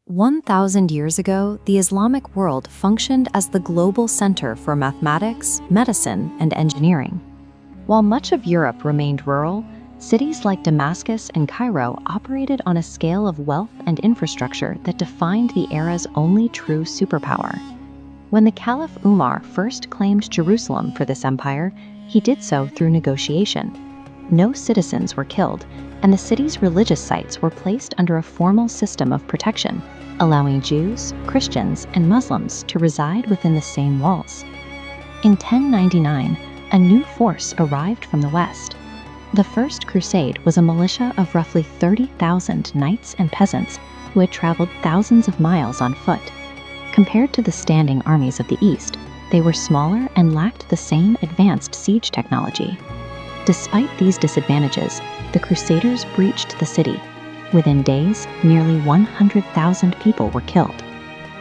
1,000 years ago, the Islamic world functioned as the global center for mathematics, medicine, and engineering. While much of Europe remained rural, cities like Damascus and Cairo operated on a scale of wealth and infrastructure that defined the era's only true superpower. When the Caliph Umar first claimed Jerusalem for this empire, he did so through negotiation. No citizens were killed, and the city's religious sites were placed under a formal system of protection, allowing Jews, Christians, and Muslims to reside within the same walls. In 1099, a new force arrived from the west. The First Crusade was a militia of roughly 30,000 knights and peasants who had traveled thousands of miles on foot. Compared to the standing armies of the East, they were smaller and lacked the same advanced siege technology. Despite these disadvantages, the Crusaders breached the city. Within days, nearly 100,000 people were killed.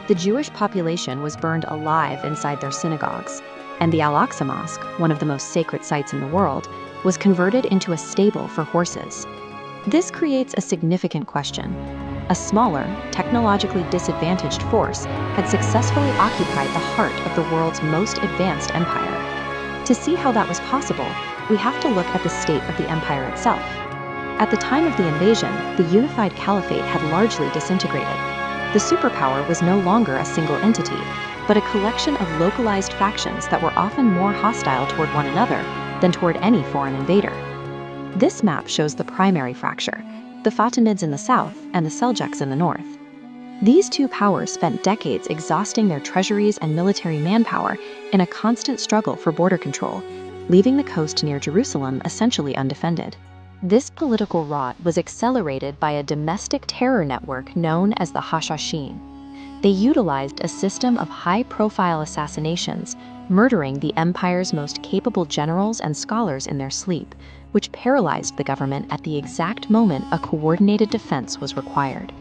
The Jewish population was burned alive inside their synagogues, and the Al-Aqsa Mosque, one of the most sacred sites in the world, was converted into a stable for horses. This creates a significant question. A smaller, technologically disadvantaged force had successfully occupied the heart of the world's most advanced empire. To see how that was possible, we have to look at the state of the empire itself. At the time of the invasion, the unified caliphate had largely disintegrated. The superpower was no longer a single entity, but a collection of localized factions that were often more hostile toward one another than toward any foreign invader. This map shows the primary fracture, the Fatimids in the south and the Seljuks in the north. These two powers spent decades exhausting their treasuries and military manpower in a constant struggle for border control, leaving the coast near Jerusalem essentially undefended. This political rot was accelerated by a domestic terror network known as the Hashashin. They utilized a system of high-profile assassinations, murdering the empire's most capable generals and scholars in their sleep, which paralyzed the government at the exact moment a coordinated defense was required.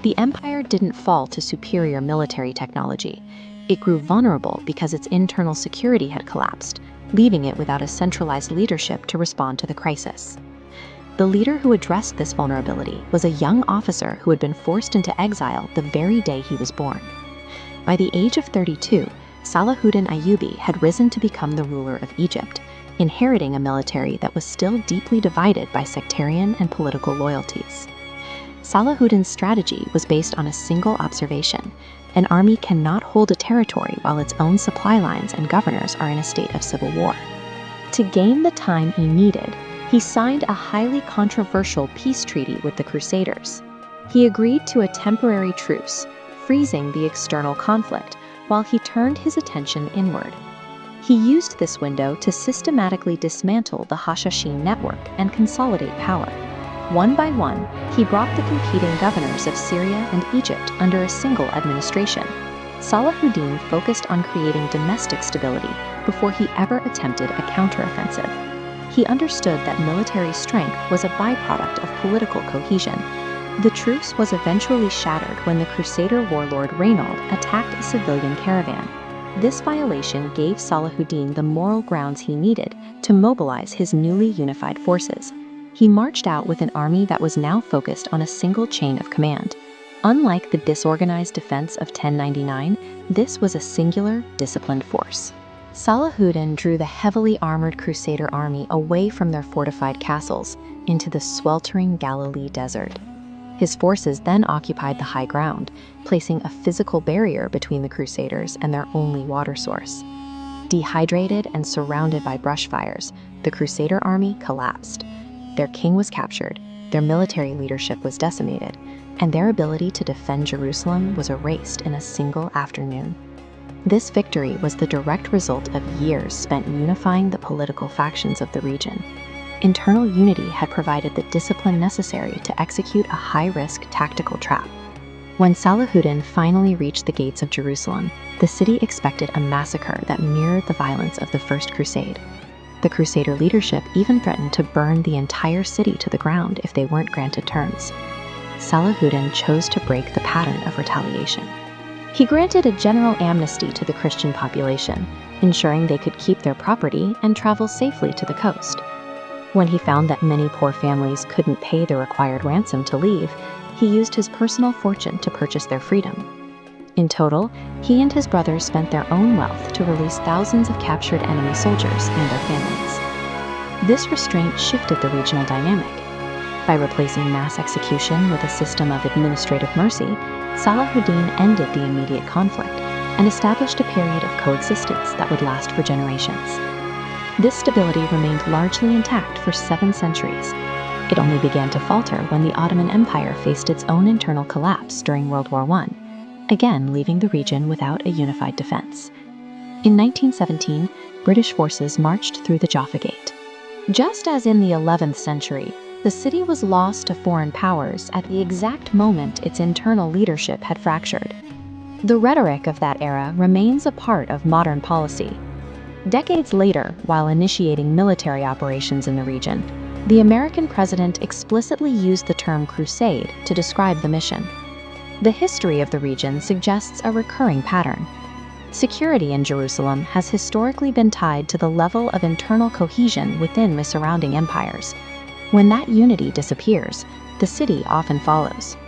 The empire didn't fall to superior military technology. It grew vulnerable because its internal security had collapsed, leaving it without a centralized leadership to respond to the crisis. The leader who addressed this vulnerability was a young officer who had been forced into exile the very day he was born. By the age of 32, Salahuddin Ayyubi had risen to become the ruler of Egypt, inheriting a military that was still deeply divided by sectarian and political loyalties. Salahuddin's strategy was based on a single observation: an army cannot hold a territory while its own supply lines and governors are in a state of civil war. To gain the time he needed, he signed a highly controversial peace treaty with the Crusaders. He agreed to a temporary truce, freezing the external conflict, while he turned his attention inward. He used this window to systematically dismantle the Hashashin network and consolidate power. One by one, he brought the competing governors of Syria and Egypt under a single administration. Salahuddin focused on creating domestic stability before he ever attempted a counteroffensive. He understood that military strength was a byproduct of political cohesion. The truce was eventually shattered when the Crusader warlord Reynold attacked a civilian caravan. This violation gave Salahuddin the moral grounds he needed to mobilize his newly unified forces. He marched out with an army that was now focused on a single chain of command. Unlike the disorganized defense of 1099, this was a singular, disciplined force. Salahuddin drew the heavily armored Crusader army away from their fortified castles into the sweltering Galilee desert. His forces then occupied the high ground, placing a physical barrier between the Crusaders and their only water source. Dehydrated and surrounded by brush fires, the Crusader army collapsed. Their king was captured, their military leadership was decimated, and their ability to defend Jerusalem was erased in a single afternoon. This victory was the direct result of years spent unifying the political factions of the region. Internal unity had provided the discipline necessary to execute a high-risk tactical trap. When Salahuddin finally reached the gates of Jerusalem, the city expected a massacre that mirrored the violence of the First Crusade. The Crusader leadership even threatened to burn the entire city to the ground if they weren't granted terms. Salahuddin chose to break the pattern of retaliation. He granted a general amnesty to the Christian population, ensuring they could keep their property and travel safely to the coast. When he found that many poor families couldn't pay the required ransom to leave, he used his personal fortune to purchase their freedom. In total, he and his brothers spent their own wealth to release thousands of captured enemy soldiers and their families. This restraint shifted the regional dynamic. By replacing mass execution with a system of administrative mercy, Salahuddin ended the immediate conflict and established a period of coexistence that would last for generations. This stability remained largely intact for 7 centuries. It only began to falter when the Ottoman Empire faced its own internal collapse during World War I, again leaving the region without a unified defense. In 1917, British forces marched through the Jaffa Gate. Just as in the 11th century, the city was lost to foreign powers at the exact moment its internal leadership had fractured. The rhetoric of that era remains a part of modern policy. Decades later, while initiating military operations in the region, the American president explicitly used the term crusade to describe the mission. The history of the region suggests a recurring pattern. Security in Jerusalem has historically been tied to the level of internal cohesion within the surrounding empires. When that unity disappears, the city often follows.